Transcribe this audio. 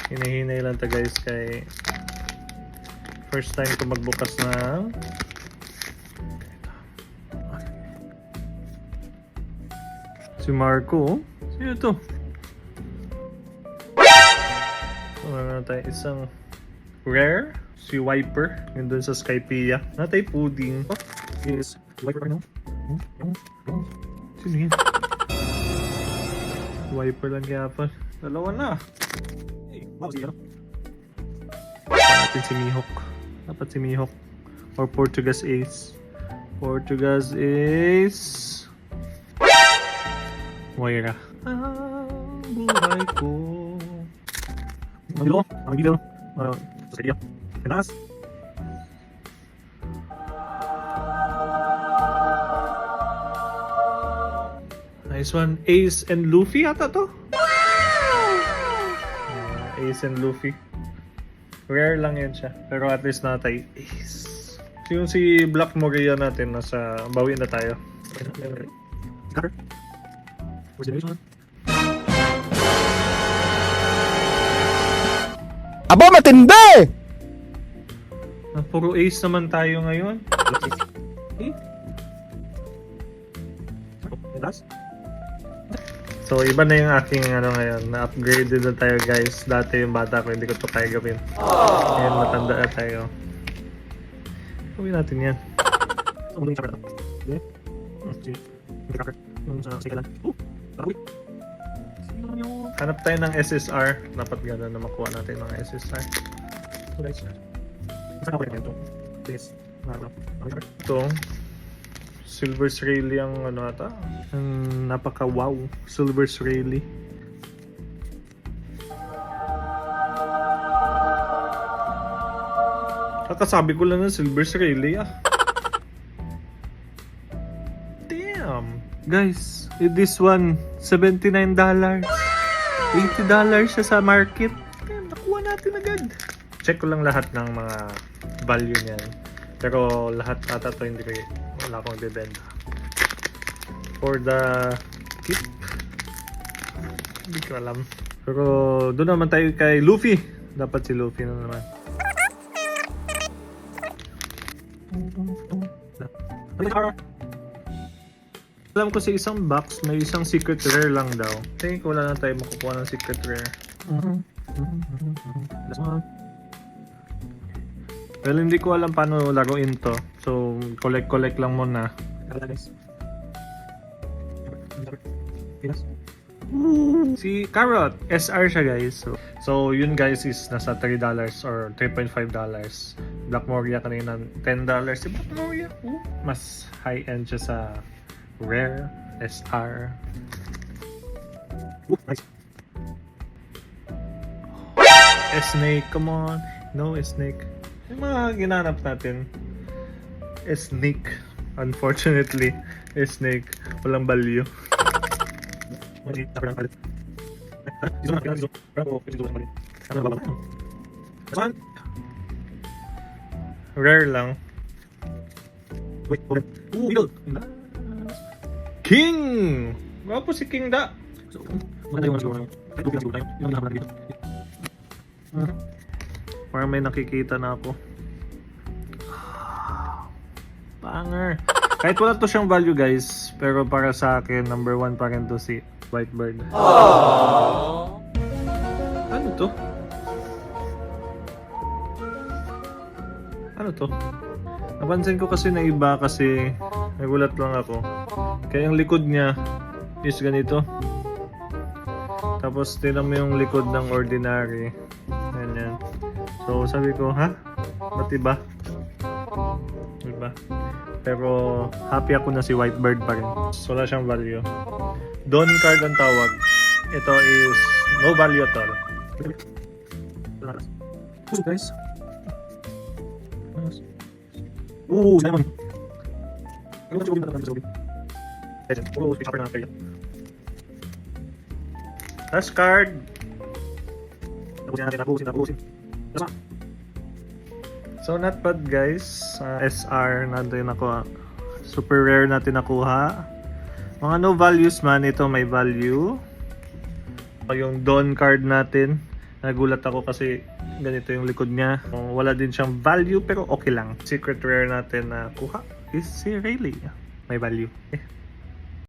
Hinahinay lang to guys kay first time ko magbukas ng si Marco. Sino to? Wala na tayo isang rare. Si Wiper. Yun dun sa Skypea. Natay pudding. Is Wiper right now? Sino yun? Wiper lang kaya pa. Dalawa na. Hey, wow, si ano? Natin si Mihawk. Dapat si Mihawk. Or Portugas Ace. Portugas Ace. Moira. Ang buhay ko. Ang bilo? Ang bilo? Sa kaya? Kenas? Nice one. Ace and Luffy ata to? Ace and Luffy. Rare lang yan siya. Pero at least natay Ace. Yung si Black Moria natin, nasa bawi na tayo. Scatter? Where's the next one? Aba, matindi! Puro Ace naman tayo ngayon. Hey? Kenas? So iba na yung aking ano ngayon, na-upgraded na tayo guys. Dati yung bata ko, hindi ko to kaya gawin. Ngayon matanda na tayo. Gawin natin yan. So, muna yung chakra na. Okay? Si Cracker. Yung sa Sikalan. Lakawi. Sino naman yung... Hanap tayo ng SSR. Dapat gano'n na makuha natin ng SSR. So guys, isa na ko rin ito. Please. Ano? Ito, Silver Srayli ang ano ata. Ang napaka-wow. Silver Srayli. Kakasabi ko lang ng Silver Srayli ah. Damn! Guys, this one, $79. $80 siya sa market. Damn, nakuha natin agad. Check ko lang lahat ng mga value niyan. Pero lahat ata to hindi ko, wala akong bibenta. For the kit, hindi ko alam. Pero doon naman tayo kay Luffy. Dapat si Luffy na naman. Alam ko sa isang box, may isang secret rare lang daw. Tingin ko wala na tayo makukuha ng secret rare. That's one. Well, hindi ko alam paano laruin to. So, collect lang muna. Kala guys. Kenas? Si Carrot, SR siya guys. So yun guys is nasa $3 or $3.5. Black Moria kanina $10. Si Black Moria, mas high-end siya sa Rare, SR. Nice. Snake, come on. No, Snake. Yung mga ginanap natin, Snake. Unfortunately, Snake. Walang value. Wait, tapos lang palit. Iso na, iso. Bravo, iso na palit. Ano ba ba? That's one. Rare lang. Wait, hold on. Eagle. King! Wapo si King da. So, maganda yung siguro. Ay, tubig lang siguro tayo. Yung lang dito. Parang may nakikita na ako. Banger. Kahit wala to siyang value guys, pero para sa akin, number 1 pa rin to si Whitebird. Ano to? Ano to? Napansin ko kasi na iba kasi nagulat lang ako. Kaya yung likod niya is ganito. Tapos tinan mo yung likod ng ordinary. Ganyan. So sabi ko, ha? Ba't iba? Diba? Pero happy ako na si Whitebird pa rin. So, wala siyang value. Dawn card ang tawag. Ito is no value at all. So guys. Ooh, Simon. Ano ba yung sabi? Legend. Oh, shopper na kaya. Last card. Nabusin. Last. So not bad guys. SR natin nakuha. Super rare natin nakuha. Mga no values man, ito may value. Yung Dawn card natin Nagulat ako kasi ganito yung likod niya. Wala din siyang value pero okay lang. Secret rare natin na kuha is si Rayleigh. May value.